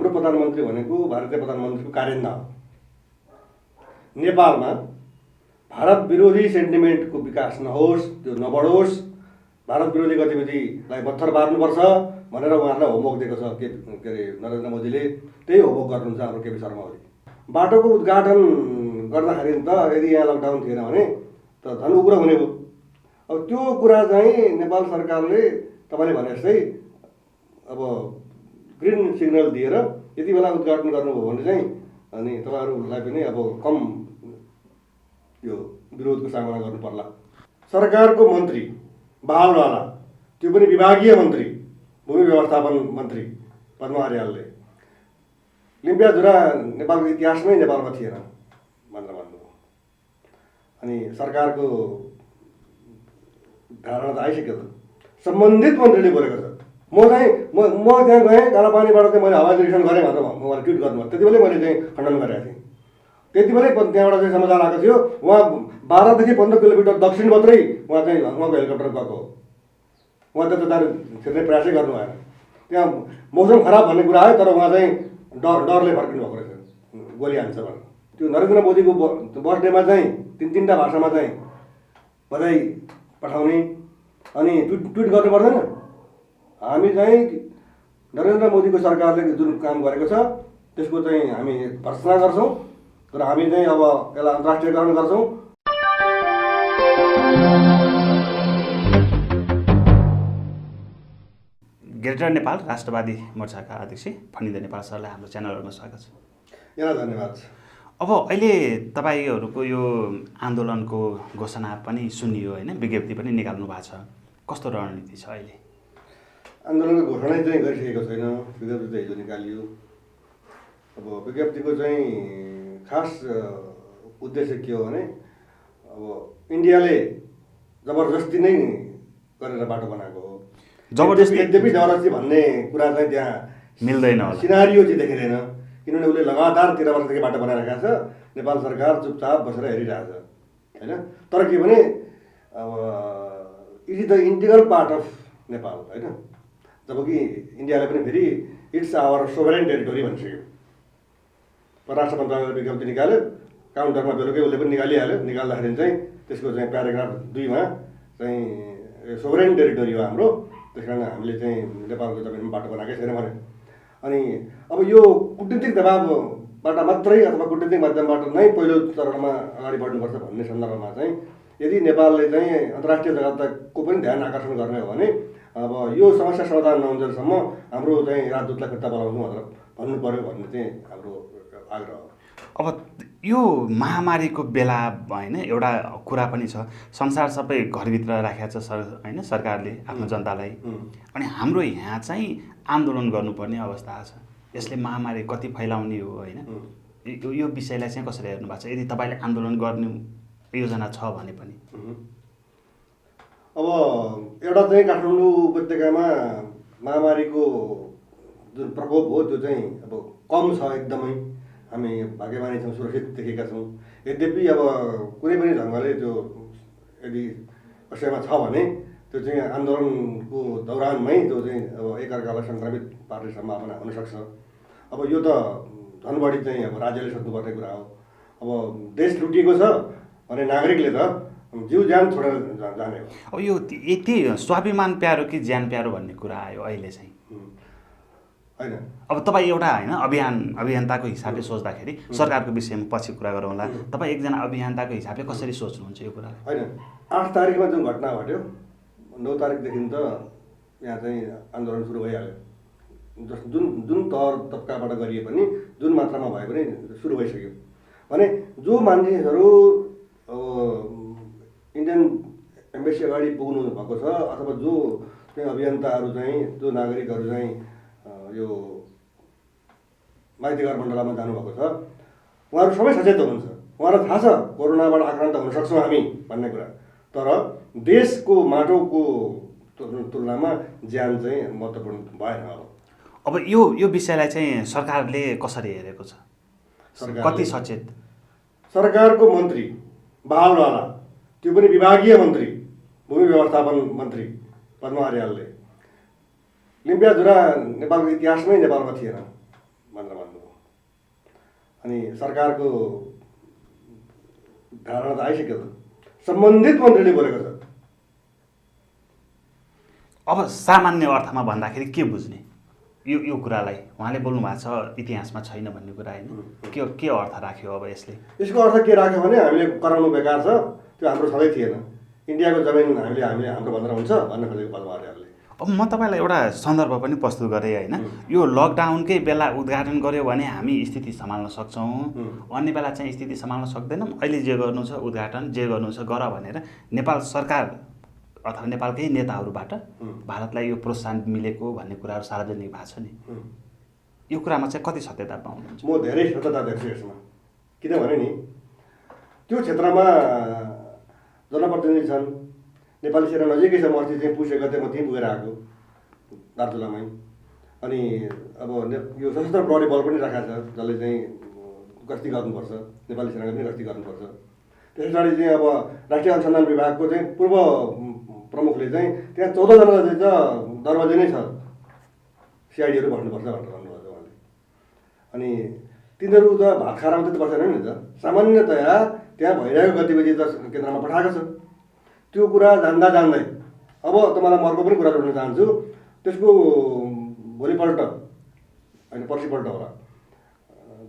हाम्रो प्रधानमन्त्री भनेको भारतीय प्रधानमन्त्रीको कार्यान्वयन हो। नेपालमा भारत विरोधी सेन्टिमेन्टको विकास नहोस्, त्यो नबढोस्, भारत विरोधी गतिविधिलाई पत्थर पार्नुपर्छ भनेर उहाँहरूलाई होमवर्क दिएको छ के अरे नरेन्द्र मोदीले। त्यही होमवर्क गर्नुहुन्छ हाम्रो केपी शर्मा ओली। बाटोको उद्घाटन गर्दाखेरि त यदि यहाँ लकडाउन थिएन भने त झन् उग्र हुने भयो। अब त्यो कुरा चाहिँ नेपाल सरकारले तपाईँले भने जस्तै अब ग्रिन सिग्नल दिएर यति बेला उद्घाटन गर्नुभयो भने चाहिँ अनि तपाईँहरूलाई पनि अब कम यो विरोधको सामना गर्नु पर्ला। सरकारको मन्त्री बहालवाला, त्यो पनि विभागीय मन्त्री, भूमि व्यवस्थापन मन्त्री पद्म आर्यालले लिम्पियाधुरा नेपालको इतिहासमै नेपालमा थिएन भनेर भन्नुभयो। अनि सरकारको धारणा त आइसक्यो त, सम्बन्धित मन्त्रीले बोलेको छ। म त्यहाँ गएँ, कालापानीबाट चाहिँ मैले हवाई निरीक्षण गरेँ भनेर उहाँले ट्विट गर्नुभयो। त्यति बेलै मैले चाहिँ खण्डन गरेको थिएँ। त्यति बेलै त्यहाँबाट चाहिँ समाचार आएको थियो उहाँ 12 देखि 15 किलोमिटर दक्षिण मात्रै उहाँ चाहिँ उहाँको हेलिकप्टर गएको हो। उहाँ त्यतातिर छिर्ने प्रयासै गर्नु भएन। त्यहाँ मौसम खराब भन्ने कुरा आयो, तर उहाँ चाहिँ डरले फर्किनु भएको रहेछ, गोली हान्छ भनेर। त्यो नरेन्द्र मोदीको बर्थडेमा चाहिँ 3-3टा भाषामा चाहिँ बधाई पठाउने अनि ट्विट गर्नु पर्दैन। हामी चाहिँ नरेन्द्र मोदीको सरकारले जुन काम गरेको छ त्यसको चाहिँ हामी भर्त्सना गर्छौँ, तर हामी चाहिँ अब यसलाई अन्तर्राष्ट्रियकरण गर्छौँ। ग्रेटर नेपाल राष्ट्रवादी मोर्चाका अध्यक्ष फणिन्द्र नेपाल सरलाई हाम्रो च्यानलहरूमा स्वागत छ। यहाँलाई धन्यवाद। अब अहिले तपाईँहरूको यो आन्दोलनको घोषणा पनि सुनियो होइन, विज्ञप्ति पनि निकाल्नु भएको छ, कस्तो रणनीति छ अहिले? आन्दोलनको घोषणा चाहिँ गरिसकेको छैन, विज्ञप्ति त हिजो निकालियो। अब विज्ञप्तिको चाहिँ खास उद्देश्य के हो भने अब इन्डियाले जबरजस्ती नै गरेर बाटो बनाएको हो। यद्यपि जबरजस्ती भन्ने कुरा चाहिँ त्यहाँ मिल्दैन होला, सिनारियो चाहिँ देखिँदैन, किनभने उसले लगातार 13 वर्षदेखि बाटो बनाइरहेको छ। नेपाल सरकार चुपचाप बसेर हेरिरहेको छ होइन। तर के भने अब it is the integral part of Nepal होइन। जबकि इन्डियाले पनि फेरि इट्स आवर सोभरेन टेरिटोरी भनिसक्यो। परराष्ट्र मन्त्रालयले विज्ञप्ति निकाल्यो, काउन्टरमा बेलुकै उसले पनि निकालिहाल्यो। निकाल्दाखेरि चाहिँ त्यसको चाहिँ प्याराग्राफ 2मा चाहिँ सोभरेन टेरिटोरी हो हाम्रो, त्यस कारण हामीले चाहिँ नेपालको जमिनमा बाटो बनाएकै छैन भने। अनि अब यो कुटनीतिक दबावबाट मात्रै अथवा कुटनीतिक माध्यमबाट नै पहिलो चरणमा अगाडि बढ्नुपर्छ भन्ने सन्दर्भमा चाहिँ यदि नेपालले चाहिँ अन्तर्राष्ट्रिय जगतको पनि ध्यान आकर्षण गर्ने हो भने अब यो समस्या समाधान नहुन्जेलसम्म हाम्रो चाहिँ राजदूतलाई फिर्ता बोलाउनु भनेर भन्नु पर्यो भन्ने चाहिँ हाम्रो आग्रह हो। अब यो महामारीको बेला होइन एउटा कुरा पनि छ, संसार सबै घरभित्र राखेको छ होइन सरकारले आफ्नो जनतालाई, अनि हाम्रो यहाँ चाहिँ आन्दोलन गर्नुपर्ने अवस्था छ। यसले महामारी कति फैलाउने हो होइन, यो विषयलाई चाहिँ कसरी हेर्नु भएको छ यदि तपाईँले आन्दोलन गर्ने योजना छ भने पनि? अब एउटा चाहिँ काठमाडौँ उपत्यकामा महामारीको जुन प्रकोप हो त्यो चाहिँ अब कम छ एकदमै। हामी भाग्यमानी छौँ, सुरक्षित देखेका छौँ। यद्यपि अब कुनै पनि ढङ्गले त्यो यदि कसैमा छ भने त्यो चाहिँ आन्दोलनको दौरानमै त्यो चाहिँ अब एकअर्कालाई सङ्क्रमित पार्ने सम्भावना हुनसक्छ। अब यो त झन् बढी चाहिँ अब राज्यले सोच्नुपर्ने कुरा हो। अब देश लुटिएको छ भने नागरिकले त जिउ ज्यान छोडेर जाने हो। अब यो यति स्वाभिमान प्यारो कि ज्यान प्यारो भन्ने कुरा आयो अहिले चाहिँ होइन। अब तपाईँ एउटा होइन अभियन्ताको हिसाबले सोच्दाखेरि सरकारको विषयमा पछि कुरा गरौँला, तपाईँ एकजना अभियन्ताको हिसाबले कसरी सोच्नुहुन्छ यो कुरा? होइन, 8 तारिकमा जुन घटना घट्यो 9 तारिकदेखि त यहाँ चाहिँ आन्दोलन सुरु भइहाल्यो। जुन तौर तब्काबाट गरिए पनि जुन मात्रामा भए पनि सुरु भइसक्यो भने जो मान्छेहरू इन्डियन एम्बेसी अगाडि पुग्नु भएको छ अथवा जो चाहिँ अभियन्ताहरू चाहिँ जो नागरिकहरू चाहिँ यो माइतीघर मण्डलमा जानुभएको छ उहाँहरू सबै सचेत हुनुहुन्छ। उहाँलाई थाहा छ कोरोनाबाट आक्रान्त हुन सक्छौँ हामी भन्ने कुरा, तर देशको माटोको तुलनामा ज्यान चाहिँ महत्त्वपूर्ण भएन। अब यो विषयलाई चाहिँ सरकारले कसरी हेरेको छ? कति सचेत? सरकारको मन्त्री बहालवाला, त्यो पनि विभागीय मन्त्री, भूमि व्यवस्थापन मन्त्री पद्म आर्यालले लिम्पियाधुरा नेपालको इतिहासमै नेपालमा थिएन भनेर अनि सरकारको धारणा त आइसक्यो त, सम्बन्धित मन्त्रीले बोलेको छ। अब सामान्य अर्थमा भन्दाखेरि के बुझ्ने यो कुरालाई? उहाँले बोल्नु भएको छ इतिहासमा छैन भन्ने कुरा होइन, के अर्थ राख्यो अब यसले? यसको अर्थ के राख्यो भने हामीले कराउनु बेकार छ, त्यो हाम्रो छँदै थिएन, इन्डियाको जमिन हामीले हाम्रो भनेर हुन्छ भन्न खोजेको पदवारहरूले। अब म तपाईँलाई एउटा सन्दर्भ पनि प्रस्तुत गरेँ होइन, यो लकडाउनकै बेला उद्घाटन गऱ्यो भने हामी स्थिति सम्हाल्न सक्छौँ, अन्य बेला चाहिँ स्थिति सम्हाल्न सक्दैनौँ, अहिले जे गर्नु छ उद्घाटन जे गर्नु छ गर भनेर नेपाल सरकार अथवा नेपालकै नेताहरूबाट भारतलाई यो प्रोत्साहन मिलेको भन्ने कुराहरू सार्वजनिक भएको छ नि। यो कुरामा चाहिँ कति सत्यता पाउनुहुन्छ? म धेरै सत्यता देख्छु यसमा, किनभने नि त्यो क्षेत्रमा जनप्रतिनिधि छन्, नेपाली सेना नजिकै छ। म अस्ति चाहिँ पुसे गते म त्यहीँ पुगेर आएको दार्चुलामै। अनि अब यो सशस्त्र प्रहरी बल पनि राखेको छ जसले चाहिँ गस्ती गर्नुपर्छ, नेपाली सेनाले पनि गस्ती गर्नुपर्छ। त्यस पछाडि चाहिँ अब राष्ट्रिय अनुसन्धान विभागको चाहिँ पूर्व प्रमुखले चाहिँ त्यहाँ 14 जना चाहिँ त दरवाजे नै छ, सिआइडीहरू बस्नुपर्छ भनेर भन्नुभएको छ उहाँले। अनि तिनीहरू त भात खाएर मात्रै त बसेन नि त, सामान्यतया त्यहाँ भइरहेको गतिविधि त केन्द्रमा पठाएको छ। त्यो कुरा जान्दा जान्दै अब तपाईँलाई म अर्को पनि कुरा जोड्न चाहन्छु। त्यसको भोलिपल्ट होइन पर्सिपल्ट होला,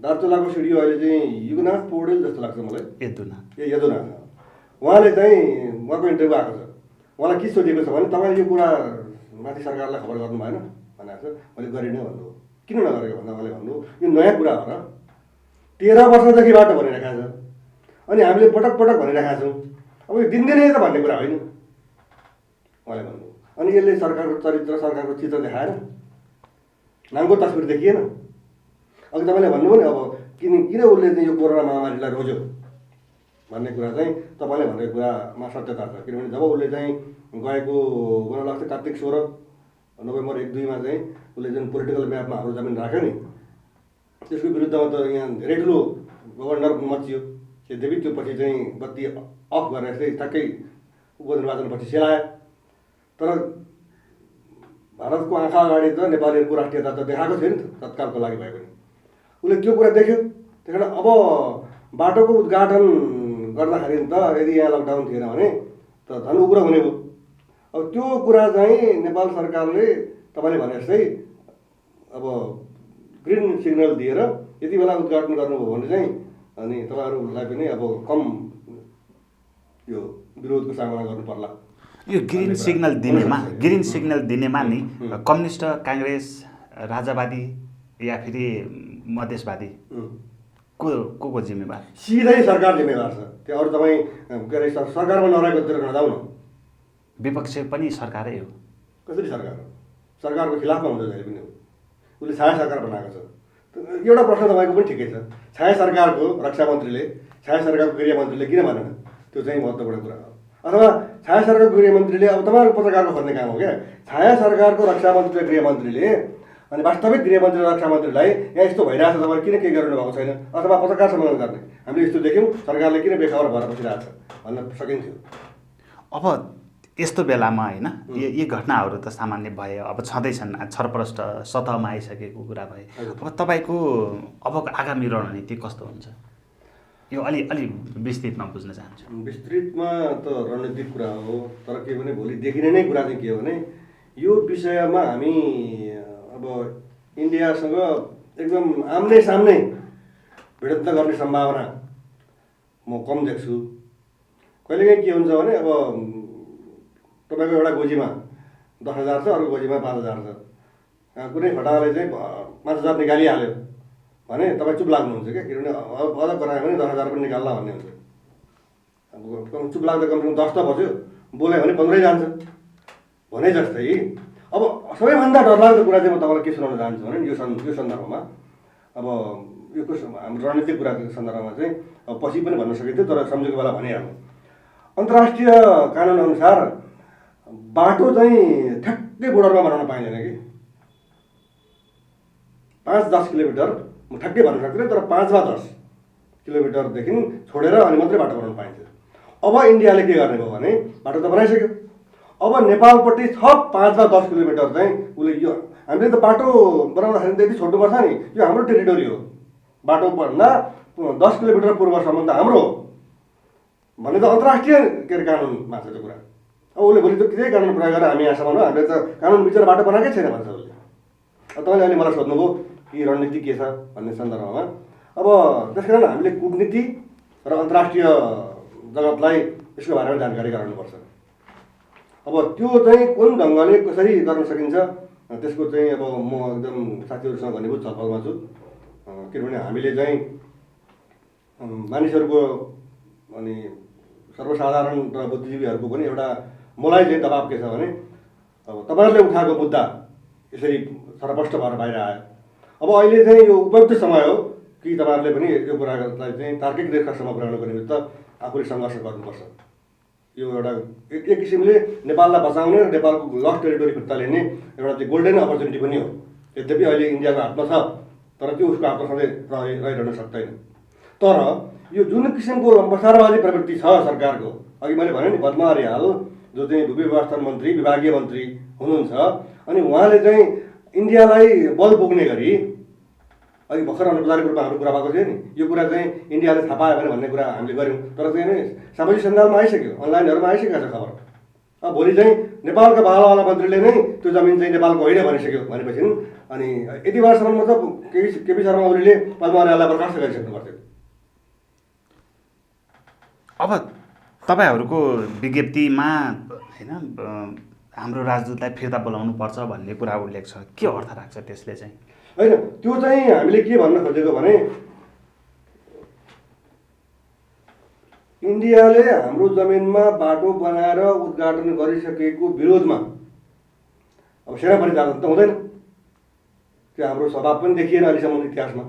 दार्चुलाको सिडिओ अहिले चाहिँ युगनाथ पौडेल जस्तो लाग्छ मलाई, यदुनाथ, उहाँले चाहिँ उहाँको इन्टरभ्यू आएको छ। उहाँलाई के सोधेको छ भने तपाईँले यो कुरा माथि सरकारलाई खबर गर्नु भएन भनेको छ। मैले गरिनँ भन्नु। किन नगरेको भन्दा उहाँले भन्नु यो नयाँ कुरा हो र, 13 वर्षदेखिबाट भनिरहेका छ, अनि हामीले पटक पटक भनिरहेका छौँ, अब यो दिनदिनै त भन्ने कुरा होइन उहाँले भन्नु। अनि यसले सरकारको चरित्र सरकारको चित्र देखाएन, नामको तस्बिर देखिएन। अघि तपाईँले भन्नुभयो नि अब किन उसले चाहिँ यो कोरोना महामारीलाई रोज्यो भन्ने कुरा चाहिँ तपाईँले भनेको कुरामा सत्यता छ। किनभने जब उसले चाहिँ गएको मलाई लाग्छ कार्तिक 16 नोभेम्बर 1-2 मा चाहिँ उसले जुन पोलिटिकल म्यापमा हाम्रो जमिन राख्यो नि, त्यसको विरुद्धमा त यहाँ धेरै ठुलो गभर्नर मचियो यद्यपि त्यो पछि चाहिँ बत्ती अफ गरेर चाहिँ ठ्याक्कै उपनिर्वाचनपछि सेलायो। तर भारतको आँखा अगाडि त नेपालीहरूको राष्ट्रियता त देखाएको थियो नि त तत्कालको लागि भए पनि। उसले त्यो कुरा देख्यो, त्यही कारण अब बाटोको उद्घाटन गर्दाखेरि त यदि यहाँ लकडाउन थिएन भने त झन् उग्रो हुने भयो। अब त्यो कुरा चाहिँ नेपाल सरकारले तपाईँले भने जस्तै अब ग्रिन सिग्नल दिएर यति बेला उद्घाटन गर्नुभयो भने चाहिँ अनि तपाईँहरूलाई पनि अब कम यो विरोधको सामना गर्नु पर्ला। यो ग्रिन सिग्नल दिनेमा नि कम्युनिस्ट, काङ्ग्रेस, राजावादी या फेरि मधेसवादी को जिम्मेवार? सिधै सरकार जिम्मेवार छ। त्यो अरू तपाईँ के अरे सरकारमा नरहेकोतिर नजाउँ न। विपक्ष पनि सरकारै हो। कसरी सरकार हो? सरकारको खिलाफमा हुन्छ जहिले पनि। उसले छाया सरकार बनाएको छ। एउटा प्रश्न तपाईँको पनि ठिकै छ, छाया सरकारको रक्षा मन्त्रीले, छाया सरकारको गृहमन्त्रीले किन भनेन? त्यो चाहिँ महत्त्वपूर्ण कुरा हो। अथवा छाया सरकारको गृहमन्त्रीले, अब तपाईँहरूको पत्रकारको खोज्ने काम हो क्या, छाया सरकारको रक्षा मन्त्री र गृहमन्त्रीले अनि वास्तविक गृहमन्त्री र रक्षा मन्त्रीलाई यहाँ यस्तो भइरहेछ तपाईँले किन केही गर्नु भएको छैन अथवा पत्रकार सम्मेलन गर्ने, हामीले यस्तो देख्यौँ, सरकारले किन बेखबर भएर बसिरहेको छ भन्न सकिन्थ्यो। अब यस्तो बेलामा होइन यी घटनाहरू त सामान्य भए, अब छँदैछन्, छरप्रष्ट सतहमा आइसकेको कुरा भए। अब तपाईँको अब आगामी रणनीति कस्तो हुन्छ यो अलि विस्तृतमा बुझ्न चाहन्छु। विस्तृतमा त रणनीतिक कुरा हो, तर के भने भोलि देखिने नै कुरा चाहिँ के हो भने यो विषयमा हामी अब इन्डियासँग एकदम आम्ने सामने भिडन्त गर्ने सम्भावना म कम देख्छु। कहिलेकाहीँ के हुन्छ भने अब तपाईँको एउटा गोजीमा 10,000 छ, अर्को गोजीमा 5,000 छ, कुनै फटाहाले चाहिँ 5,000 निकालिहाल्यो भने तपाईँ चुप लाग्नुहुन्छ क्या, किनभने अझ गरायो भने 10,000 पनि निकाल्ला भन्ने हुन्छ। अब चुप लाग्दा कमसेकम 10 त बस्यो, बोल्यो भने 15 जान्छ भने जस्तै। अब सबैभन्दा डरलाग्दो कुरा चाहिँ म तपाईँलाई के सुनाउन चाहन्छु भने यो सन्दर्भमा अब यो हाम्रो रणनीतिक कुराको सन्दर्भमा चाहिँ अब पछि पनि भन्न सकिन्थ्यो, तर सम्झेको बेला भनिहाल्नु। अन्तर्राष्ट्रिय कानुन अनुसार बाटो चाहिँ ठ्याक्कै बोर्डरमा बनाउन पाइँदैन कि। 5-10 किलोमिटर म ठ्याक्कै भन्न सक्दिनँ, तर 5 वा 10 किलोमिटरदेखि छोडेर अनि मात्रै बाटो बनाउन पाइन्छ। अब इन्डियाले के गर्ने भयो भने बाटो त बनाइसक्यो, अब नेपालपट्टि थप 5 वा 10 किलोमिटर चाहिँ उसले यो हामीले त बाटो बनाउँदाखेरि त यति छोड्नुपर्छ नि, यो हाम्रो टेरिटोरी हो, बाटोभन्दा 10 किलोमिटर पूर्वसम्म त हाम्रो हो भन्ने त अन्तर्राष्ट्रिय के अरे कानुनमा छ त्यो कुरा। अब उसले भोलि त त्यही कानुन प्रयोग गरेर हामी यहाँसम्म हो हामीले त कानुन बिचरा बाटो बनाएकै छैन भन्छ उसले। तपाईँले अहिले मलाई सोध्नुभयो कि रणनीति के छ भन्ने सन्दर्भमा। अब त्यस कारण हामीले कूटनीति र अन्तर्राष्ट्रिय जगतलाई यसको बारेमा जानकारी गराउनुपर्छ। अब त्यो चाहिँ कुन ढङ्गले कसरी गर्न सकिन्छ त्यसको चाहिँ अब म एकदम साथीहरूसँग घनीभूत छलफलमा छु। किनभने हामीले चाहिँ मानिसहरूको अनि सर्वसाधारण र बुद्धिजीवीहरूको पनि एउटा मलाई चाहिँ दबाब के छ भने अब तपाईँहरूले उठाएको मुद्दा यसरी सरपष्ट भएर बाहिर आयो। अब अहिले चाहिँ यो उपयुक्त समय हो कि तपाईँहरूले पनि यो कुरालाई चाहिँ तार्किक रेखासम्म पुर्याउनको निमित्त आफूले सङ्घर्ष गर्नुपर्छ। यो एउटा एक किसिमले नेपाललाई बचाउने र नेपालको लस्ट टेरिटोरी फिर्ता लिने एउटा चाहिँ गोल्डन अपर्च्युनिटी पनि हो। यद्यपि अहिले इन्डियाको हातमा छ तर त्यो उसको हातमा सधैँ रहिरहन सक्दैन। तर यो जुन किसिमको लम्बसारवादी प्रवृत्ति छ सरकारको, अघि मैले भने नि पद्मा अर्याल जो चाहिँ भूमि व्यवस्थापन मन्त्री विभागीय मन्त्री हुनुहुन्छ अनि उहाँले चाहिँ इन्डियालाई बल पुग्ने गरी अघि भर्खर अनौपचारिक रूपमा हाम्रो कुरा भएको थियो नि यो कुरा चाहिँ इन्डियाले थाहा पायो भने भन्ने कुरा हामीले गऱ्यौँ। तर चाहिँ नि सामाजिक सञ्जालमा आइसक्यो, अनलाइनहरूमा आइसकेको छ खबर। अब भोलि चाहिँ नेपालका बालवाला मन्त्रीले नै त्यो जमिन चाहिँ नेपालको होइन भनिसक्यो भनेपछि अनि यति बेलासम्म त केपी शर्मा ओलीले पद्मा अर्याललाई बर्खास्त गरिसक्नु पर्थ्यो। अब तपाईँहरूको विज्ञप्तिमा होइन हाम्रो राजदूतलाई फिर्ता बोलाउनु पर्छ भन्ने कुरा उल्लेख छ, के अर्थ राख्छ त्यसले चाहिँ? होइन त्यो चाहिँ हामीले के भन्न खोजेको भने इन्डियाले हाम्रो जमिनमा बाटो बनाएर उद्घाटन गरिसकेको विरोधमा अब सेना परिचालन त हुँदैन। त्यो हाम्रो स्वभाव पनि देखिएन अहिलेसम्म इतिहासमा।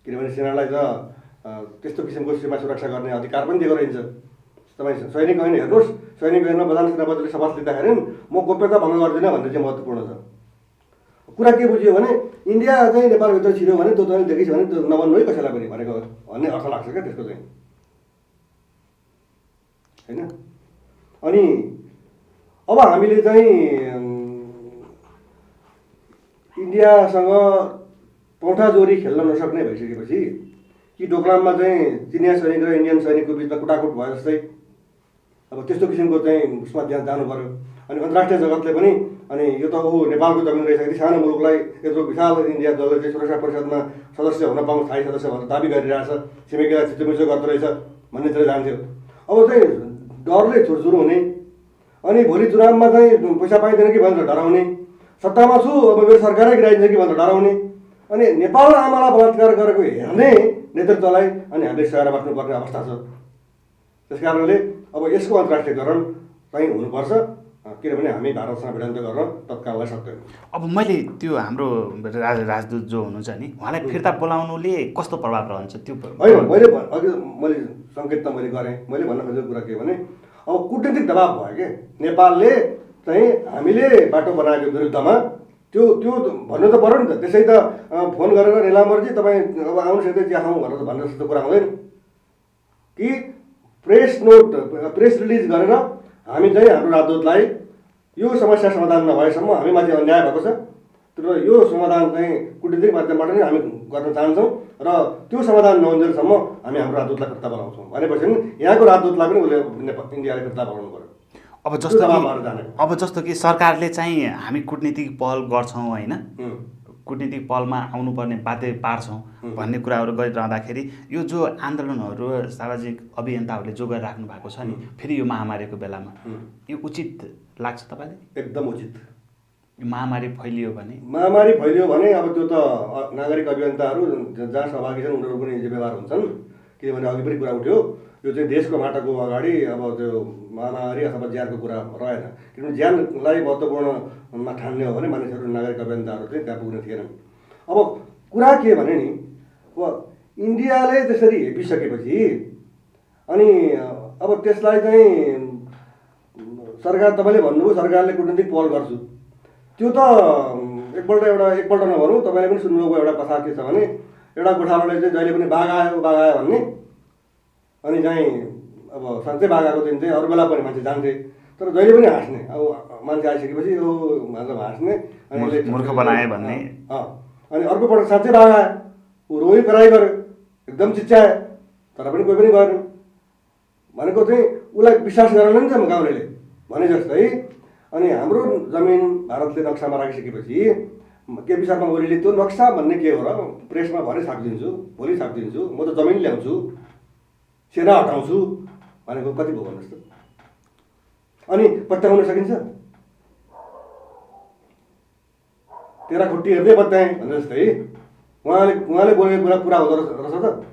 किनभने सेनालाई त त्यस्तो किसिमको सीमा सुरक्षा गर्ने अधिकार पनि दिएको रहन्छ। तपाईँ सैनिक ऐन हेर्नुहोस्, सैनिक ऐनमा प्रधान सेनापतिले शपथ लिँदाखेरि म गोप्यता भङ्ग गर्दिनँ भन्ने चाहिँ महत्त्वपूर्ण छ। कुरा के बुझ्यो भने इन्डिया चाहिँ नेपालभित्र छिर्यो भने त्यो तैँले देखिस् भने त्यो नभन्नु है कसैलाई पनि भनेको भन्ने अर्थ लाग्छ क्या त्यसको चाहिँ, होइन? अनि अब हामीले चाहिँ इन्डियासँग पौठाजोरी खेल्न नसक्ने भइसकेपछि कि डोकलाममा चाहिँ चिनिया सैनिक र इन्डियन सैनिकको बिचमा कुटाकुट भयो जस्तै अब त्यस्तो किसिमको चाहिँ उसमा त्यहाँ जानु पऱ्यो। अनि अन्तर्राष्ट्रिय जगतले पनि अनि यो त नेपालको जमिन रहेछ यति सानो मुलुकलाई यत्रो विशाल इन्डिया जसले चाहिँ सुरक्षा परिषदमा सदस्य हुन पाउनु स्थायी सदस्य भनेर दाबी गरिरहेछ, छिमेकीलाई चिचोमिचो गर्दो रहेछ भन्नेतिर जान्थ्यो। अब चाहिँ डरले छुरछुर हुने अनि भोलि चुनावमा चाहिँ पैसा पाइँदैन कि भनेर डराउने, सत्तामा छु अब मेरो सरकारै गिराइदिन्छ कि भनेर डराउने अनि नेपाल आमालाई बलात्कार गरेको हेर्ने नेतृत्वलाई अनि हामीले सहेर बस्नुपर्ने अवस्था छ। त्यस कारणले अब यसको अन्तर्राष्ट्रियकरण चाहिँ हुनुपर्छ। किनभने हामी भारतसँग भिडन्त गर्न तत्काललाई सक्दैनौँ। अब मैले त्यो हाम्रो राजदूत जो हुनुहुन्छ नि उहाँलाई फिर्ता बोलाउनुले कस्तो प्रभाव रहन्छ त्यो? होइन मैले सङ्केत त मैले गरेँ। मैले भन्न खोजेको कुरा के भने अब कूटनीतिक दबाब भयो कि नेपालले चाहिँ हामीले बाटो बनाएको विरुद्धमा त्यो भन्नु त पऱ्यो नि त। त्यसै त फोन गरेर निलाम्बरजी तपाईँ अब आउनुहोस् यतै चिया खाउँ भनेर भन्ने जस्तो कुरा हुँदैन कि प्रेस रिलिज गरेर हामी चाहिँ हाम्रो राजदूतलाई यो समस्या समाधान नभएसम्म हामीमाथि अन्याय भएको छ र यो समाधान चाहिँ कूटनीतिक माध्यमबाट नै हामी गर्न चाहन्छौँ र त्यो समाधान नहुन्जेलसम्म हामी हाम्रो राजदूतलाई फिर्ता बोलाउँछौँ भनेपछि यहाँको राजदूतलाई पनि उसले इन्डियाले फिर्ता बोलाउनु पऱ्यो। अब जस्तो कि सरकारले चाहिँ हामी कुटनीतिक पहल गर्छौँ होइन, कुटनीतिक पहलमा आउनुपर्ने बाध्य पार्छौँ भन्ने कुराहरू गरिरहँदाखेरि यो जो आन्दोलनहरू सामाजिक अभियन्ताहरूले जो गरिराख्नु भएको छ नि फेरि यो महामारीको बेलामा यो उचित लाग्छ तपाईँले? एकदम उचित। महामारी फैलियो भने अब त्यो त नागरिक अभियन्ताहरू जहाँ सहभागी छन् उनीहरू पनि जिम्मेवार हुन्छन्। किनभने अघि पनि कुरा उठ्यो यो चाहिँ देशको माटाको अगाडि अब त्यो महामारी अथवा ज्यानको कुरा रहेन। किनभने ज्यानलाई महत्त्वपूर्णमा ठान्ने हो भने मानिसहरू नागरिक अभियन्ताहरू चाहिँ त्यहाँ पुग्ने थिएनन्। अब कुरा के भने नि अब इन्डियाले त्यसरी हेपिसकेपछि अनि अब त्यसलाई चाहिँ सरकार तपाईँले भन्नुभयो सरकारले कुटनीतिक पहल गर्छु त्यो त एकपल्ट नभनौँ। तपाईँले पनि सुन्नुभएको एउटा कथा के छ भने एउटा गोठालोले चाहिँ जहिले पनि बाघ आयो भन्ने अनि चाहिँ अब साँच्चै बाघ आएको दिन चाहिँ अरू बेला पनि मान्छे जान्थे तर जहिले पनि हाँस्ने। अब मान्छे आइसकेपछि यो मतलब हाँस्ने अनि मूर्ख बनाए भन्ने। अनि अर्कोपल्ट साँच्चै बाघ आयो ऊ रोइ कराइ गर्यो, एकदम चिच्याए, तर पनि कोही पनि गरेन। भनेको चाहिँ उसलाई विश्वास गरेन नि त गाउँलेले भने जस्तै। अनि हाम्रो जमिन भारतले नक्सामा राखिसकेपछि केपी शर्मा ओलीले त्यो नक्सा भन्ने के हो र, प्रेसमा भरे छापिदिन्छु, भोलि छापिदिन्छु, म त जमिन ल्याउँछु, सेना हटाउँछु भनेको कति भयो भन्नुहोस् त। अनि पत्याउन सकिन्छ? तेरा खुट्टी हेर्दै पत्याएँ भने जस्तै उहाँले बोलेको कुरा पुरा हुँदो रहेछ त।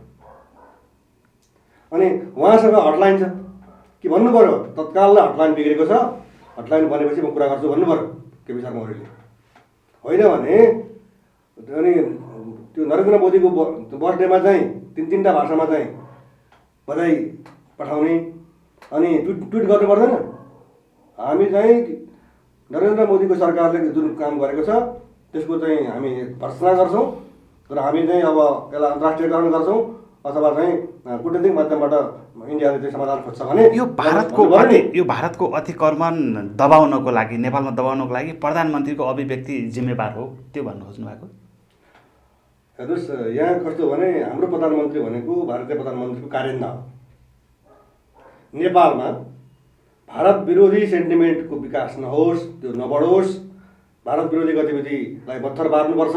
अनि उहाँसँग हटलाइन छ कि भन्नु पऱ्यो, तत्काललाई हटलाइन बिग्रेको छ, हटलाइन बनेपछि म कुरा गर्छु भन्नु पऱ्यो केपी शर्मा ओलीले। होइन भने अनि त्यो नरेन्द्र मोदीको बर्थडेमा चाहिँ तीनवटा भाषामा चाहिँ बधाई पठाउने अनि ट्विट गर्नु पर्दैन। हामी चाहिँ नरेन्द्र मोदीको सरकारले जुन काम गरेको छ त्यसको चाहिँ हामी भर्त्सना गर्छौँ, तर हामी चाहिँ अब यसलाई अन्तर्राष्ट्रियकरण गर्छौँ अथवा चाहिँ कूटनीतिक माध्यमबाट इन्डियाले चाहिँ समाधान खोज्छ भने यो भारतको अतिक्रमण दबाउनको लागि, नेपालमा दबाउनको लागि प्रधानमन्त्रीको अभिव्यक्ति जिम्मेवार हो, त्यो भन्नु खोज्नु भएको? हेर्नुहोस्, यहाँ कस्तो भने हाम्रो प्रधानमन्त्री भनेको भारतीय प्रधानमन्त्रीको कार्यन्दा हो। नेपालमा भारत विरोधी सेन्टिमेन्टको विकास नहोस्, त्यो नबढोस्, भारत विरोधी गतिविधिलाई पत्थर पार्नुपर्छ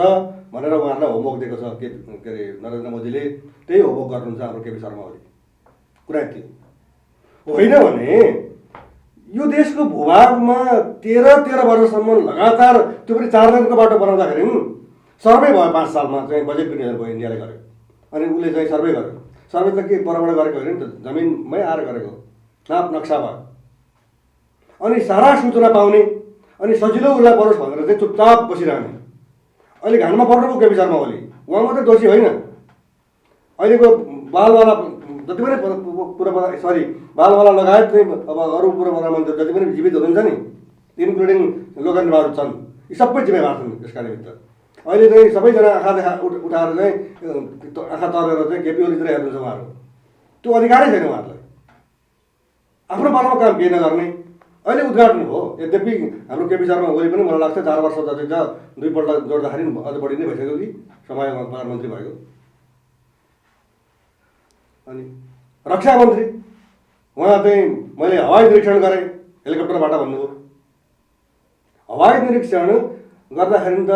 भनेर उहाँहरूलाई होमवर्क दिएको छ के अरे नरेन्द्र मोदीले। त्यही होमवर्क गर्नुहुन्छ हाम्रो केपी शर्मा ओली। कुरा यति होइन भने यो देशको भूभागमा 13 वर्षसम्म लगातार, त्यो पनि 4 लाइनको बाटो बनाउँदाखेरि सर्वे भयो 5 सालमा चाहिँ बजेट विनियोजन भयो, इन्डियाले गर्यो। अनि उसले चाहिँ सर्वे गर्यो, सर्वे त के परबाट गरेको होइन नि त, जमिनमै आएर गरेको, नाप नक्सा भयो। अनि सारा सूचना पाउने अनि सजिलो उसलाई परोस् भनेर चाहिँ चुपचाप बसिरहने। अहिले घानमा पर्नुभयो केपी शर्मा ओली, उहाँ मात्रै दोषी होइन। अहिलेको बालवाला जति पनि बालवाला लगायत चाहिँ अब अरू पूर्व प्रधानमन्त्री जति पनि जीवित हुनुहुन्छ नि, इन्क्लुडिङ लोकेन्द्र बहादुर चन्द, यी सबै जिम्मेवार छन् यसका निमित्त। अहिले चाहिँ सबैजना आँखा उठाएर चाहिँ आँखा तरेर चाहिँ केपी ओलीतिर हेर्नुहुन्छ उहाँहरू। त्यो अधिकारै छैन उहाँहरूलाई, आफ्नो पालामा काम केही नगर्ने। अहिले उद्घाटन हो, यद्यपि हाम्रो केपी शर्मा ओली पनि मलाई लाग्छ 4 वर्ष जति छ, 2 पल्ट जोड्दाखेरि अझ बढी नै भइसक्यो कि समयमा प्रधानमन्त्री भएको। अनि रक्षा मन्त्री उहाँ चाहिँ मैले हवाई निरीक्षण गरेँ हेलिकप्टरबाट भन्नुभयो। हवाई निरीक्षण गर्दाखेरि त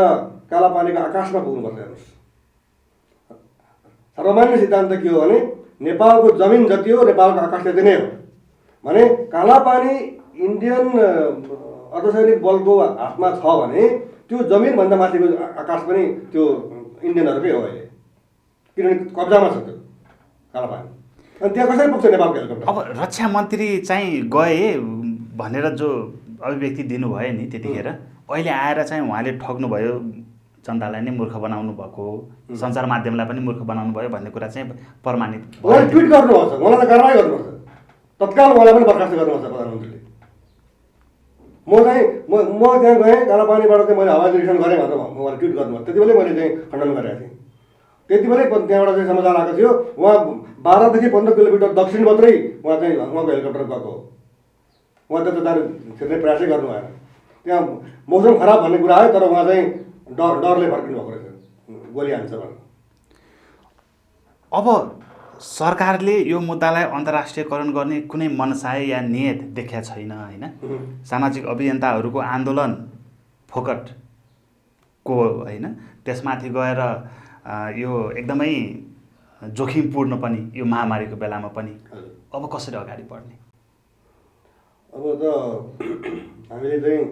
कालापानीको आकाशमा पुग्नुपर्छ। हेर्नुहोस्, सर्वमान्य सिद्धान्त के हो भने नेपालको जमिन जति हो नेपालको आकाश त्यति नै हो भने कालापानी इन्डियन अर्धसैनिक बलको हातमा छ भने त्यो जमिनभन्दा माथिको आकाश पनि त्यो इन्डियनहरूकै हो अहिले, किनभने कब्जामा छ त्यो कालापानी। अनि त्यहाँ कसरी पुग्छ नेपालको हेलिकप्टर? अब रक्षा मन्त्री चाहिँ गए भनेर जो अभिव्यक्ति दिनुभयो नि त्यतिखेर, अहिले आएर चाहिँ उहाँले ठग्नुभयो, जनतालाई नै मूर्ख बनाउनु भएको, सञ्चार माध्यमलाई पनि मूर्ख बनाउनु भयो भन्ने कुरा चाहिँ प्रमाणित भयो। उहाँले ट्विट गर्नुपर्छ, उहाँलाई कारवाही गर्नुपर्छ, तत्काल उहाँलाई पनि बर्खास्त गर्नुपर्छ प्रधानमन्त्रीले। म त्यहाँ गएँ कालापानीबाट चाहिँ मैले हवाई निरीक्षण गरेँ भनेर उहाँले ट्विट गर्नुभयो। त्यति बेलै मैले चाहिँ खण्डन गरेको थिएँ। त्यति बेलै त्यहाँबाट चाहिँ समाचार आएको थियो, उहाँ 12 देखि 15 किलोमिटर दक्षिण मात्रै उहाँ चाहिँ उहाँको हेलिकप्टर गएको हो। उहाँ त्यता जाने छिर्ने प्रयासै गर्नु भएन। त्यहाँ मौसम खराब भन्ने कुरा आयो, तर उहाँ चाहिँ डरले फर्किनु भएको रहेछ, गोली हान्छ भनेर। अब सरकारले यो मुद्दालाई अन्तर्राष्ट्रियकरण गर्ने कुनै मनसाय या नियत देखाएको छैन होइन। सामाजिक अभियन्ताहरूको आन्दोलन फोकटको होइन, त्यसमाथि गएर यो एकदमै जोखिमपूर्ण पनि यो महामारीको बेलामा पनि अब कसरी अगाडि बढ्ने? अब त हामीले चाहिँ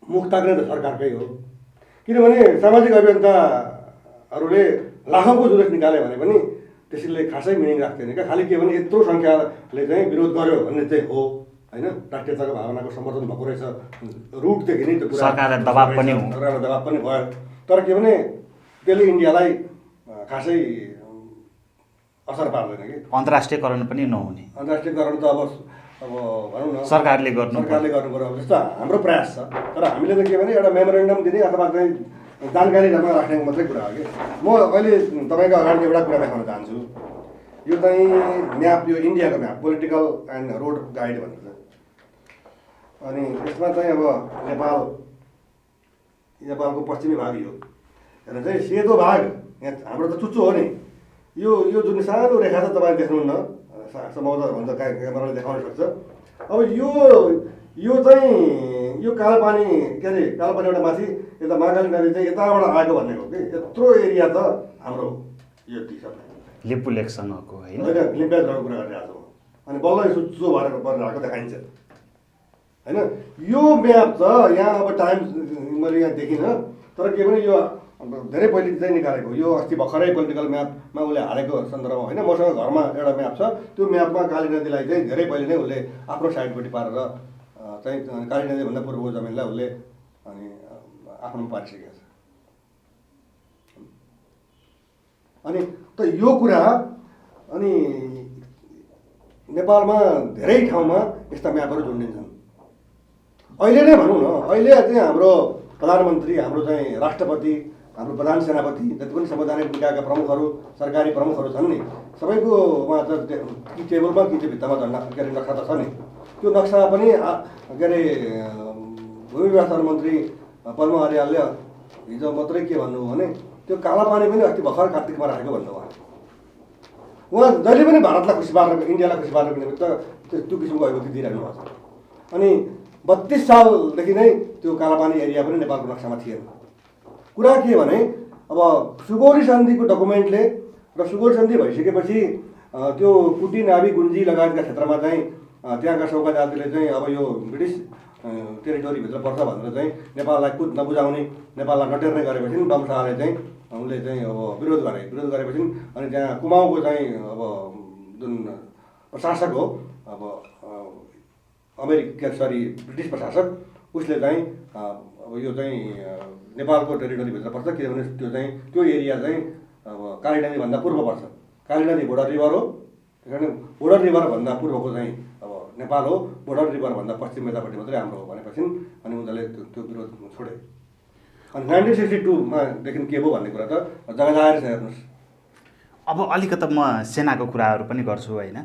मुख ताक्ने त सरकारकै हो, किनभने सामाजिक अभियन्ताहरूले लाखौँको जुलुस निकाल्यो भने पनि त्यसले खासै मिनिङ राख्दैन क्या। खालि के भने यत्रो सङ्ख्याले चाहिँ विरोध गर्यो भन्ने चाहिँ हो होइन, राष्ट्रियताको भावनाको समर्थन भएको रहेछ, रुटदेखि नै त्यो कुरा सरकारलाई दबाब पनि भयो। तर के भने त्यसले इन्डियालाई खासै असर पार्दैन कि। अन्तर्राष्ट्रियकरण पनि नहुने, अन्तर्राष्ट्रियकरण त अब भनौँ न सरकारले गर्नु पर्यो जस्तो हाम्रो प्रयास छ। तर हामीले त के भने एउटा मेमोरेन्डम दिने अथवा चाहिँ जानकारी राख्ने मात्रै कुरा हो कि। म अहिले तपाईँको अगाडि एउटा कुरा देखाउन चाहन्छु। यो चाहिँ म्याप, यो इन्डियाको map, political and road guide भन्छ। अनि यसमा चाहिँ अब नेपालको पश्चिमी भाग यो, हेर्नु चाहिँ सेतो भाग यहाँ हाम्रो त चुच्चो हो नि, यो जुन सानो रेखा छ तपाईँले देख्नुहुन्न, सम्भवतः भन्छ क्यामेराले देखाउन सक्छ। अब यो चाहिँ यो कालोपानी के अरे कालोपानीबाट माथि यता महाकाली नदी चाहिँ यताबाट आएको भन्ने हो कि यत्रो एरिया त हाम्रो यो टी सबै लिपु लेकसँगको होइन लिम्पियाजको कुरा गरिरहेको छु। अनि बल्ल यो चुच्चो भएर आएको देखाइन्छ होइन। यो म्याप त यहाँ अब टाइम मैले यहाँ देखिनँ, तर के भने यो धेरै पहिले चाहिँ निकालेको, यो अस्ति भर्खरै पोलिटिकल म्यापमा उसले हालेको सन्दर्भमा होइन। मसँग घरमा एउटा म्याप छ, त्यो म्यापमा काली नदीलाई चाहिँ धेरै पहिले नै उसले आफ्नो साइडपट्टि पारेर चाहिँ काली नदीभन्दा पूर्वको जमिनलाई उसले अनि आफ्नोमा पारिसकेको छ। अनि त यो कुरा अनि नेपालमा धेरै ठाउँमा यस्ता म्यापहरू झुन्डिन्छन्। अहिले नै भनौँ न, अहिले चाहिँ हाम्रो प्रधानमन्त्री, हाम्रो चाहिँ राष्ट्रपति, हाम्रो प्रधान सेनापति, जति पनि संवैधानिक निकायका प्रमुखहरू, सरकारी प्रमुखहरू छन् नि, सबैको उहाँ त कि टेबलमा कि चाहिँ भित्तामा झन्डा के अरे नक्सा त छ नि। त्यो नक्सा पनि के अरे भूमि व्यवस्थापन मन्त्री पद्म अर्यालले हिजो मात्रै के भन्नुभयो भने त्यो कालापानी पनि अस्ति भर्खर कार्तिकमा राखेको भन्नुभयो। उहाँ जहिले पनि भारतलाई खुसी पार्नको, इन्डियालाई खुसी पार्नको निमित्त त्यो किसिमको अभिव्यक्ति दिइरहनु भएको छ। अनि 32 सालदेखि नै त्यो कालापानी एरिया पनि नेपालको नक्सामा थिएन। कुरा के भने अब सुगौली सन्धिको डकुमेन्टले र सुगौली सन्धि भइसकेपछि त्यो कुटी, नाभी, गुन्जी लगायतका क्षेत्रमा चाहिँ त्यहाँका सौका जातिले चाहिँ अब यो ब्रिटिस टेरिटोरीभित्र पर्छ भनेर चाहिँ नेपाललाई कुद नबुझाउने, नेपाललाई नटेर्ने गरेपछि बम शाहले चाहिँ उनले चाहिँ अब विरोध गरेपछि अनि त्यहाँ कुमाउँको चाहिँ अब जुन प्रशासक हो अब ब्रिटिस प्रशासक, उसले चाहिँ अब यो चाहिँ नेपालको टेरिटोरीभित्र पर्छ, किनभने त्यो एरिया चाहिँ अब काली नदीभन्दा पूर्व पर्छ। काली नदी बोर्डर रिभर हो, त्यस कारण बोर्डर रिभरभन्दा पूर्वको चाहिँ अब नेपाल हो, बोर्डर रिभरभन्दा पश्चिम यतापट्टि मात्रै हाम्रो हो भनेपछि अनि उनीहरूले त्यो विरोध छोडे। अनि 1962मा देखि के भयो भन्ने कुरा त जगजाहेर छ, हेर्नुहोस्। अब अलिकति म सेनाको कुराहरू पनि गर्छु होइन।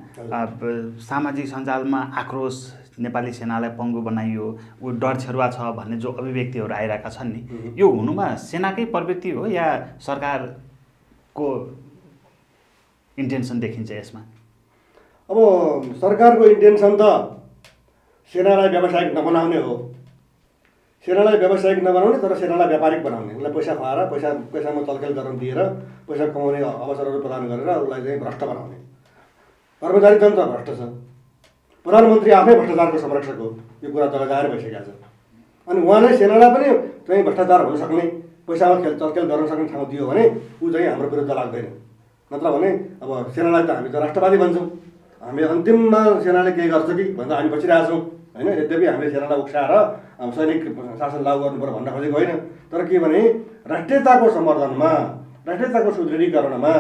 सामाजिक सञ्जालमा आक्रोश, नेपाली सेनालाई पङ्गु बनाइयो, ऊ डर छेरुवा छ भन्ने जो अभिव्यक्तिहरू आइरहेका छन् नि, यो हुनुमा सेनाकै प्रवृत्ति हो या सरकारको इन्टेन्सन देखिन्छ यसमा? अब सरकारको इन्टेन्सन त सेनालाई व्यावसायिक नबनाउने हो, सेनालाई व्यावसायिक नबनाउने तर सेनालाई व्यापारिक बनाउने, उसलाई पैसा खुवाएर पैसामा चलखेल गर्न दिएर पैसा कमाउने अवसरहरू प्रदान गरेर उसलाई चाहिँ भ्रष्ट बनाउने। कर्मचारी तन्त्र भ्रष्ट छ, प्रधानमन्त्री आफै भ्रष्टाचारको संरक्षक हो, यो कुरा जगजाहेर भइसकेको छ। अनि उहाँले सेनालाई पनि चाहिँ भ्रष्टाचार हुन सक्ने, पैसामा चलखेल गर्न सक्ने ठाउँ दियो भने ऊ चाहिँ हाम्रो विरुद्ध लाग्दैन। नत्र भने अब सेनालाई त हामी त राष्ट्रवादी भन्छौँ, हामी अन्तिममा सेनाले केही गर्छ कि भनेर हामी बचिरहेछौँ होइन। यद्यपि हामीले सेनालाई उक्साएर सैनिक शासन लागू गर्नु पर्यो भन्न खोजेको होइन, तर के भने राष्ट्रियताको सम्वर्धनमा, राष्ट्रियताको सुदृढीकरणमा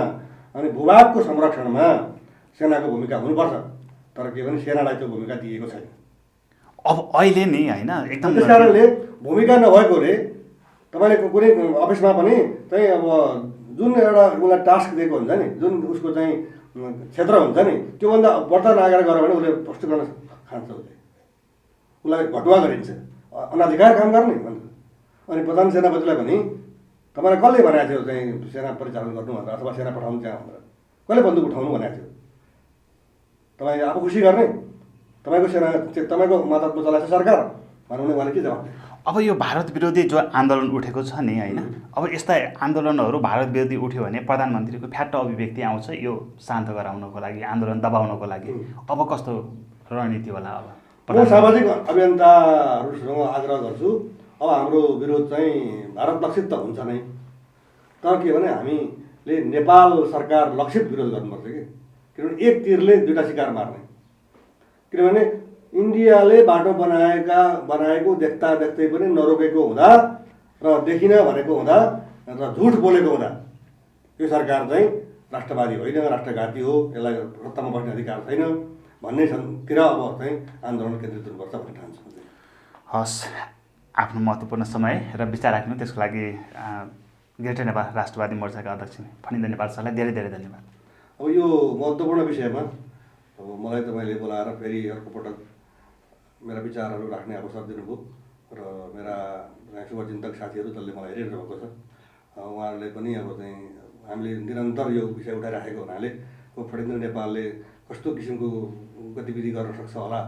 अनि भूभागको संरक्षणमा सेनाको भूमिका हुनुपर्छ। तर के भने सेनालाई त्यो भूमिका दिएको छैन। अब अहिले नि होइन एकदम त्यस कारणले भूमिका नभएकोले तपाईँले कुनै अफिसमा पनि चाहिँ अब जुन एउटा उसलाई टास्क दिएको हुन्छ नि, जुन उसको चाहिँ क्षेत्र हुन्छ नि, त्योभन्दा बढ्ता लागेर गऱ्यो भने उसले प्रस्तुत गर्न खान्छ, उसलाई घटुवा गरिन्छ, अनाधिकार काम गर्ने भन्छ। अनि प्रधान सेनापतिलाई पनि तपाईँलाई कसले भनेको थियो चाहिँ सेना परिचालन गर्नु भनेर अथवा सेना पठाउनु त्यहाँ भनेर, कसले बन्दुक उठाउनु भनेको थियो? तपाईँ आफू खुसी गर्ने, तपाईँको सेना, तपाईँको मातहतमा चलाएको सरकार भनौँ उहाँले के जवाब दियो? अब यो भारत विरोधी जो आन्दोलन उठेको छ नि होइन, अब यस्ता आन्दोलनहरू भारत विरोधी उठ्यो भने प्रधानमन्त्रीको फ्याट्ट अभिव्यक्ति आउँछ यो शान्त गराउनको लागि, आन्दोलन दबाउनको लागि। अब कस्तो रणनीति होला? अब म सामाजिक अभियन्ताहरूसँग आग्रह गर्छु, अब हाम्रो विरोध चाहिँ भारत लक्षित त हुन्छ नै, तर के भने हामीले नेपाल सरकार लक्षित विरोध गर्नुपर्छ कि, किनभने एक तीरले दुईटा शिकार मार्ने। किनभने इन्डियाले बाटो बनाएको देख्दा देख्दै पनि नरोकेको हुँदा र देखिन भनेको हुँदा र झुट बोलेको हुँदा यो सरकार चाहिँ राष्ट्रवादी होइन, राष्ट्रघाती हो, यसलाई सत्तामा बस्ने अधिकार छैन भन्नेतिर अब चाहिँ आन्दोलन केन्द्रित हुनुपर्छ भन्ने ठान्छु। हस्, आफ्नो महत्त्वपूर्ण समय र विचार राख्नु त्यसको लागि ग्रेटर नेपाल राष्ट्रवादी मोर्चाका अध्यक्ष फणिन्द्र नेपाल सरलाई धेरै धेरै धन्यवाद। अब यो महत्त्वपूर्ण विषयमा अब मलाई तपाईँले बोलाएर फेरि अर्कोपटक मेरा विचारहरू राख्ने अवसर दिनुभयो र मेरा शुभचिन्तक साथीहरू जसले मलाई हेरिरहनु भएको छ, उहाँहरूले पनि अब चाहिँ हामीले निरन्तर यो विषय उठाइराखेको हुनाले अब फणेन्द्र नेपालले कस्तो किसिमको गतिविधि गर्न सक्छ होला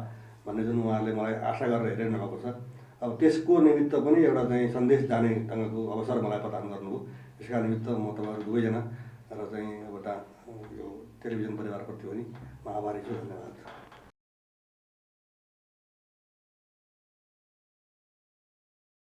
भन्ने जुन उहाँहरूले मलाई आशा गरेर हेरिरहनु भएको छ। अब त्यसको निमित्त पनि एउटा चाहिँ सन्देश जाने ढङ्गको अवसर मलाई प्रदान गर्नुभयो। त्यसका निमित्त म तपाईँहरू दुवैजना र चाहिँ एउटा यो टेलिभिजन परिवारप्रति पनि म आभारी छु। धन्यवाद।